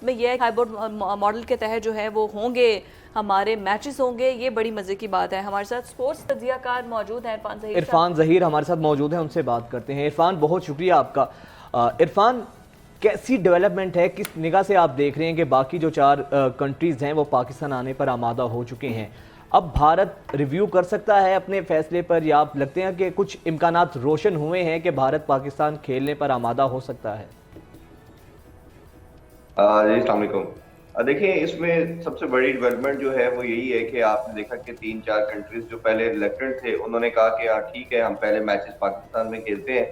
इसमें यह है हाइब्रिड मॉडल के तहत जो है वो होंगे हमारे मैचेस होंगे, ये बड़ी मजे की बात है। हमारे साथ स्पोर्ट्स तज्जियाकार मौजूद हैं इरफान ज़हीर हमारे साथ मौजूद हैं, उनसे बात करते हैं। इरफान, बहुत शुक्रिया आपका। इरफान, कैसी डेवलपमेंट है, किस निगाह से आप देख रहे हैं कि बाकी जो 4 कंट्रीज हैं वो पाकिस्तान आने पर आमादा हो चुके हैं, अब भारत रिव्यू कर सकता है अपने फैसले पर, या आप लगते हैं कि कुछ इम्कानात रोशन हुए हैं कि भारत पाकिस्तान खेलने पर आमादा हो सकता है? जी अस्सलाम वालेकुम। देखिए, इसमें सबसे बड़ी डेवलपमेंट जो है वो यही है कि आपने देखा कि 3-4 कंट्रीज जो पहले रिलेक्टेंट थे, उन्होंने कहा कि हाँ ठीक है, हम पहले मैचेस पाकिस्तान में खेलते हैं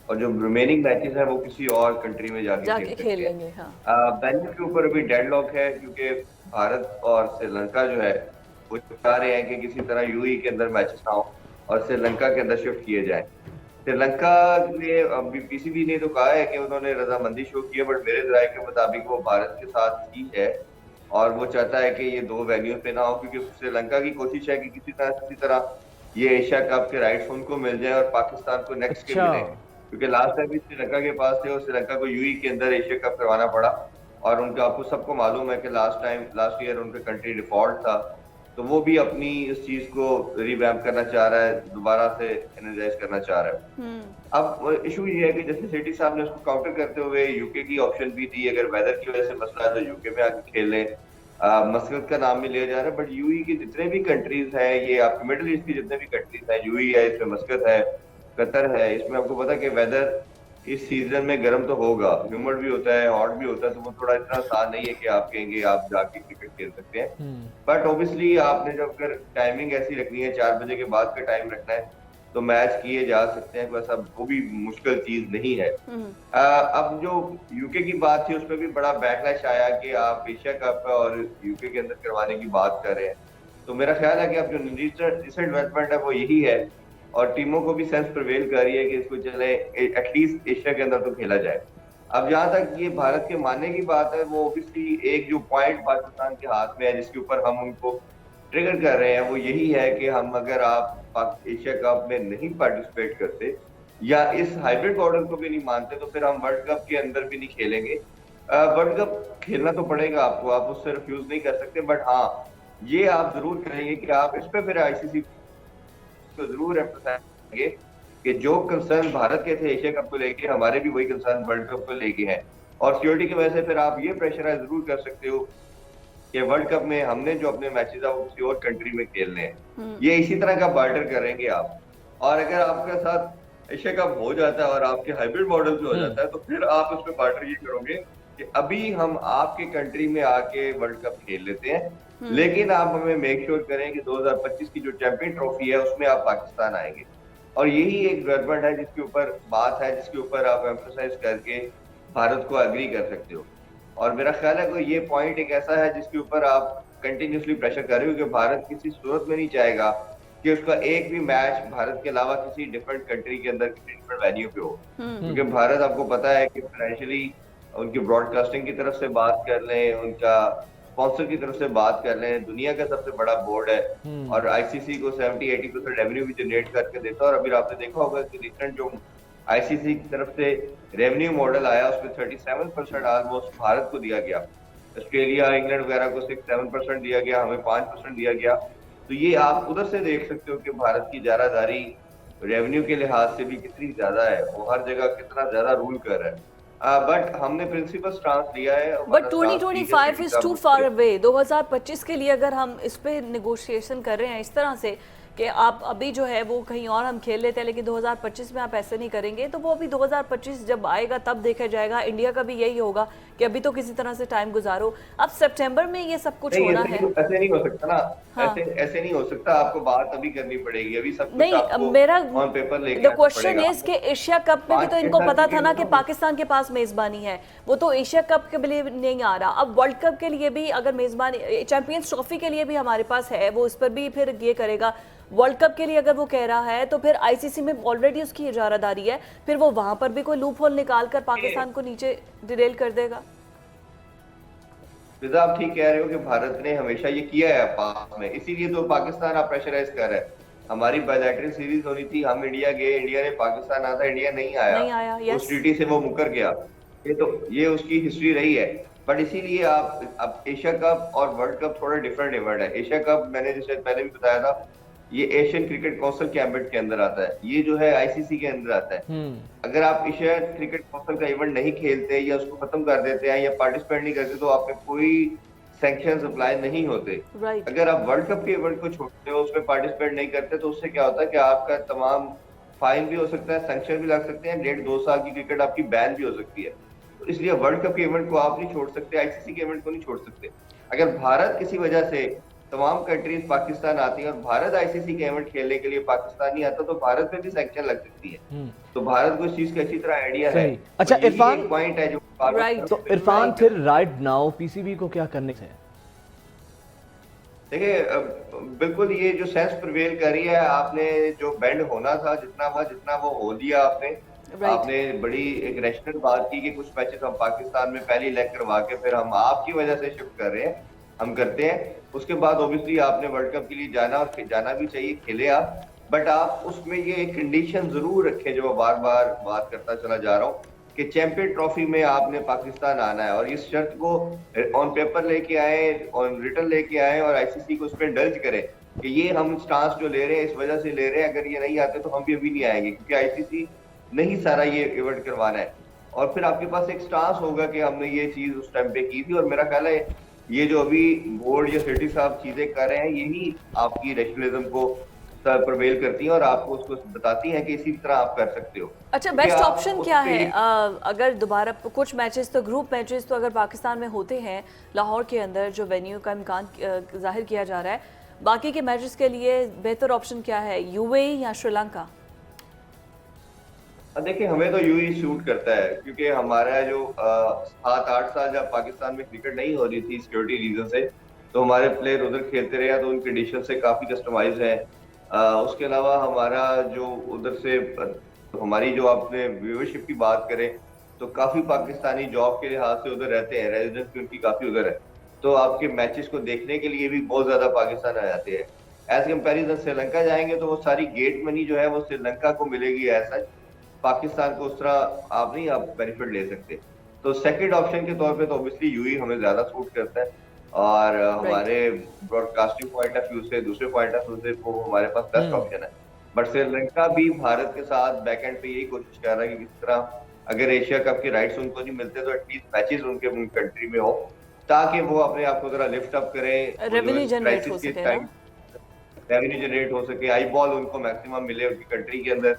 और जो रिमेनिंग मैचेस हैं वो किसी और कंट्री में जाके खेल लेंगे। वेन्यू के ऊपर अभी डेडलॉक है, क्योंकि भारत और श्रीलंका जो है वो चाह रहे हैं कि किसी तरह यूएई के अंदर मैचेस ना हो और श्रीलंका के अंदर शिफ्ट किए जाए। श्रीलंका ने अभी पीसीबी ने तो कहा है कि उन्होंने रजामंदी शो की है, बट मेरे राय के मुताबिक वो भारत के साथ ही है और वो चाहता है कि ये 2 वेन्यू पे ना हो, क्योंकि श्रीलंका की कोशिश है कि किसी तरह ये एशिया कप के राइट्स उनको मिल जाए और पाकिस्तान को नेक्स्ट के मिले, क्योंकि लास्ट टाइम भी श्रीलंका के पास थे और श्रीलंका को यूएई के अंदर एशिया कप करवाना पड़ा और उनका आपको सबको मालूम है कि लास्ट ईयर उनका कंट्री डिफॉल्ट था, तो वो भी अपनी इस चीज को रिवैम्प करना चाह रहा है, दोबारा से एनर्जाइज करना चाह रहा है। अब इशू ये है कि जैसे सेठी साहब ने उसको काउंटर करते हुए यूके की ऑप्शन भी दी, अगर वेदर की वजह से मसला है तो यूके में आके खेल लें। मस्कत का नाम भी लिया जा रहा है, बट यूएई की जितने भी कंट्रीज हैं, ये आपके मिडिल ईस्ट की जितने भी कंट्रीज हैं, यूएई है, इसमें मस्कत है, कतर है, इसमें आपको पता है कि वेदर इस सीजन में गर्म तो होगा, ह्यूमिड भी होता है, हॉट भी होता है, तो वो थोड़ा इतना आसान नहीं है कि आप कहेंगे आप जाके क्रिकेट खेल सकते हैं। बट ऑब्वियसली आपने जब अगर टाइमिंग ऐसी रखनी है, 4 बजे के बाद का टाइम रखना है, तो मैच किए जा सकते हैं, वैसा वो भी मुश्किल चीज नहीं है। अब जो यूके की बात थी उसमें भी बड़ा बैकलैश आया कि आप एशिया कप और यूके के अंदर करवाने की बात कर रहे हैं, तो मेरा ख्याल है कि अब जो रिसेंट डेवलपमेंट है वो यही है और टीमों को भी सेंस प्रिवेल कर रही है कि इसको चले एटलीस्ट एशिया के अंदर तो खेला जाए। अब जहां तक ये भारत के मानने की बात है, वो ऑब्वियसली एक जो पॉइंट पाकिस्तान के हाथ में है जिसके ऊपर हम उनको ट्रिगर कर रहे हैं, वो यही है कि हम अगर आप एशिया कप में नहीं पार्टिसिपेट करते या इस हाइब्रिड मॉडल को भी नहीं मानते, तो फिर हम वर्ल्ड कप के अंदर भी नहीं खेलेंगे। वर्ल्ड कप खेलना तो पड़ेगा आपको, आप उससे रिफ्यूज नहीं कर सकते, बट हाँ ये आप जरूर करेंगे कि आप इस पे फिर आईसीसी को जरूर एम्फसाइज करेंगे कि जो कंसर्न भारत के थे एशिया कप को लेके, हमारे भी वही कंसर्न वर्ल्ड कप को लेके हैं और सिक्योरिटी की वजह से फिर आप ये प्रेशराइज जरूर कर सकते हो कि वर्ल्ड कप में हमने जो अपने मैचेस है वो किसी और कंट्री में खेलने हैं। ये इसी तरह का बार्टर करेंगे आप, और अगर आपके साथ एशिया कप हो जाता है और आपके हाइब्रिड मॉडल पे हो जाता है, तो फिर आप उसमें बार्टर ये करोगे कि अभी हम आपके कंट्री में आके वर्ल्ड कप खेल लेते हैं, लेकिन आप हमें मेक श्योर करें कि 2025 की जो चैंपियन ट्रॉफी है उसमें आप पाकिस्तान आएंगे। और यही एक डेवलपमेंट है जिसके ऊपर बात है, जिसके ऊपर आप एम्फसाइज करके भारत को एग्री कर सकते हो। और मेरा ख्याल है कि ये पॉइंट एक ऐसा है जिसके ऊपर आप कंटिन्यूसली प्रेशर कर रहे हो, क्योंकि भारत किसी सूरत में नहीं चाहेगा कि उसका एक भी मैच भारत के अलावा किसी डिफरेंट कंट्री के अंदर किसी डिफरेंट वेन्यू पे हो, क्योंकि भारत आपको पता है कि फाइनेंशियली उनकी ब्रॉडकास्टिंग की तरफ से बात कर लें, उनका स्पॉन्सर की तरफ से बात कर लें, दुनिया का सबसे बड़ा बोर्ड है और आईसीसी को 70-80% रेवेन्यू भी जनरेट करके देता है। और अभी आपने देखा होगा कि रिसेंट जो आईसीसी की तरफ से रेवेन्यू मॉडल आया उसमें 37% ऑलमोस्ट भारत को दिया गया, ऑस्ट्रेलिया इंग्लैंड वगैरह को 6-7% दिया गया, हमें 5% दिया गया। तो ये आप उधर से देख सकते हो कि भारत की जारादारी रेवेन्यू के लिहाज से भी कितनी ज्यादा है, वो हर जगह कितना ज्यादा रूल कर रहा है। बट हमने प्रिंसिपल स्टांस लिया है। But 2025 is too far away. 2025 के लिए अगर हम इस पे नेगोशिएशन कर रहे हैं इस तरह से कि आप अभी जो है वो कहीं और हम खेल लेते हैं, लेकिन 2025 में आप ऐसे नहीं करेंगे, तो वो अभी 2025 जब आएगा तब देखा जाएगा। इंडिया का भी यही होगा कि अभी तो किसी तरह से टाइम गुजारो, अब सितंबर में ये सब कुछ होना है। ऐसे नहीं हो सकता ना। हाँ। ऐसे नहीं हो सकता, आपको बात अभी करनी पड़ेगी, अभी सब कुछ नहीं। आपको मेरा ऑन पेपर लेके द क्वेश्चन इज कि एशिया कप में भी तो इनको पता था ना कि पाकिस्तान के पास मेजबानी है, वो तो एशिया कप के लिए नहीं आ रहा। अब वर्ल्ड कप के लिए भी अगर मेजबानी, चैंपियंस ट्रॉफी के लिए भी हमारे पास है, वो इस पर भी फिर ये करेगा। वर्ल्ड कप के लिए अगर वो कह रहा है तो फिर आईसीसी में ऑलरेडी उसकी इजारादारी है, फिर वो वहां पर भी कोई लूप होल निकाल कर पाकिस्तान को नीचे डिरेल कर देगा। आप ठीक कह रहे हो कि भारत ने हमेशा ये किया है पास में, इसीलिए तो पाकिस्तान आप प्रेशराइज कर रहे हैं। हमारी बायलैटरल सीरीज होनी थी, हम इंडिया गए, इंडिया ने पाकिस्तान आता, इंडिया नहीं आया, उस ट्रीटी से वो मुकर गया। ये उसकी हिस्ट्री रही है। बट इसीलिए आप अब एशिया कप और वर्ल्ड कप थोड़ा डिफरेंट इवेंट है। एशिया कप मैंने जैसे पहले भी बताया था, ये एशियन क्रिकेट काउंसिल के एम्बिट के अंदर आता है, ये जो है आईसीसी के अंदर आता है। अगर आप एशियन क्रिकेट काउंसिल का इवेंट नहीं खेलते या उसको खत्म कर देते हैं या पार्टिसिपेट नहीं करते तो आप पे कोई सैंक्शंस अप्लाई नहीं होते। राइट। अगर आप वर्ल्ड कप के इवेंट को छोड़ते हो, उसमें पार्टिसिपेट नहीं करते, तो उससे क्या होता है कि आपका तमाम फाइन भी हो सकता है, सैंक्शन भी लग सकते हैं, 1.5-2 साल की क्रिकेट आपकी बैन भी हो सकती है। तो इसलिए वर्ल्ड कप के इवेंट को आप नहीं छोड़ सकते, आईसीसी के इवेंट को नहीं छोड़ सकते। अगर भारत किसी वजह से तमाम कंट्रीज पाकिस्तान आती हैं और भारत आईसीसी के इवेंट खेलने के लिए पाकिस्तान नहीं आता तो भारत पे भी सैंक्शन लग सकती है। तो भारत को इस चीज का अच्छी तरह आइडिया है। अच्छा तो यही इरफान, एक पॉइंट है जो राइट। तो इरफान फिर राइट नाउ पीसीबी को क्या करने से? देखिए बिल्कुल ये जो सेंस प्रिवेल कर रही है, आपने जो बैंड होना था जितना वो हो दिया आपने। आपने बड़ी एक रैशनल बात की कि कुछ मैचेस हम पाकिस्तान में पहले लेग करवा के फिर हम आपकी वजह से शिफ्ट कर रहे हैं, हम करते हैं। उसके बाद ऑब्वियसली आपने वर्ल्ड कप के लिए जाना और जाना भी चाहिए, खेले आप, बट आप उसमें ये एक कंडीशन जरूर रखें जो मैं बार बार बात करता चला जा रहा हूँ कि चैंपियन ट्रॉफी में आपने पाकिस्तान आना है। और इस शर्त को ऑन पेपर लेके आए, ऑन रिटन लेके आए और आईसीसी को उस पर इंडल्ज करें कि ये हम स्टांस जो ले रहे हैं इस वजह से ले रहे हैं, अगर ये नहीं आते तो हम भी अभी नहीं आएंगे, क्योंकि आईसीसी नहीं सारा ये इवेंट करवाना है। और फिर आपके पास एक स्टांस होगा कि हमने ये चीज उस टाइम पे की थी। और मेरा ख्याल है ये जो अभी बोर्ड या सेठी साहब चीजें कर रहे हैं, यही आपकी नेशनलिज्म को प्रवेल करती हैं और आपको उसको बताती हैं कि इसी तरह आप कर सकते हो। अच्छा, बेस्ट ऑप्शन क्या है? अगर दोबारा कुछ मैचेस तो ग्रुप मैचेस तो अगर पाकिस्तान में होते हैं लाहौर के अंदर, जो वेन्यू का इम्कान जाहिर किया जा रहा है, बाकी के मैचेस के लिए बेहतर ऑप्शन क्या है, यूएई या श्रीलंका? देखिए हमें तो यूएई सूट करता है, क्योंकि हमारा जो 7-8 साल जब पाकिस्तान में क्रिकेट नहीं हो रही थी सिक्योरिटी रीजन से, तो हमारे प्लेयर उधर खेलते रहे, तो उन कंडीशन से काफी कस्टमाइज है। उसके अलावा हमारा जो उधर से हमारी जो आपने व्यूअरशिप की बात करें तो काफी पाकिस्तानी जॉब के लिहाज से उधर रहते हैं, रेजिडेंस भी उनकी काफी उधर है, तो आपके मैचेस को देखने के लिए भी बहुत ज्यादा पाकिस्तान आ जाते हैं। एज कंपेरिजन श्रीलंका जाएंगे तो वो सारी गेट मनी जो है वो श्रीलंका को मिलेगी, ऐसा पाकिस्तान को उस तरह आप नहीं आप बेनिफिट ले सकते। तो सेकंड ऑप्शन के तौर पे तो ऑब्वियसली यूएई हमें ज्यादा सूट करता है, और हमारे ब्रॉडकास्टिंग पॉइंट ऑफ व्यू से, दूसरे पॉइंट ऑफ व्यू से वो हमारे पास बेस्ट ऑप्शन है। बट श्रीलंका भी भारत के साथ बैकएंड पे यही कोशिश कर रहा है कि किस तरह अगर एशिया कप के राइट्स उनको नहीं मिलते तो एटलीस्ट मैचेस उनके कंट्री में हो, ताकि वो अपने आप को जरा लिफ्ट अप करें, रेवेन्यू जनरेट हो सके ना, रेवेन्यू जनरेट हो सके, आई बॉल उनको मैक्सिमम मिले उनकी कंट्री के अंदर,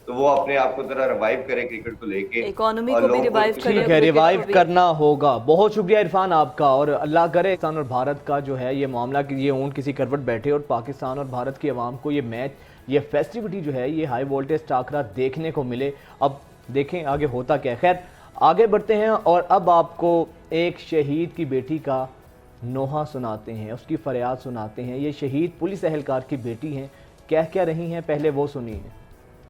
तो वो अपने आप को जरा रिवाइव करे क्रिकेट को लेके, इकोनॉमी को भी रिवाइव करे। ठीक है, रिवाइव करना होगा। बहुत शुक्रिया इरफान आपका, और अल्लाह करे पाकिस्तान और भारत का जो है ये मामला कि ये ऊंट किसी करवट बैठे और पाकिस्तान और भारत की आवाम को ये मैच, ये फेस्टिविटी जो है, ये हाई वोल्टेज टाकरा देखने को मिले। अब देखें आगे होता क्या। खैर आगे बढ़ते हैं और अब आपको एक शहीद की बेटी का नोहा सुनाते हैं, उसकी फरियाद सुनाते हैं। ये शहीद पुलिस एहलकार की बेटी हैं, कह क्या रही हैं पहले वो सुनिए।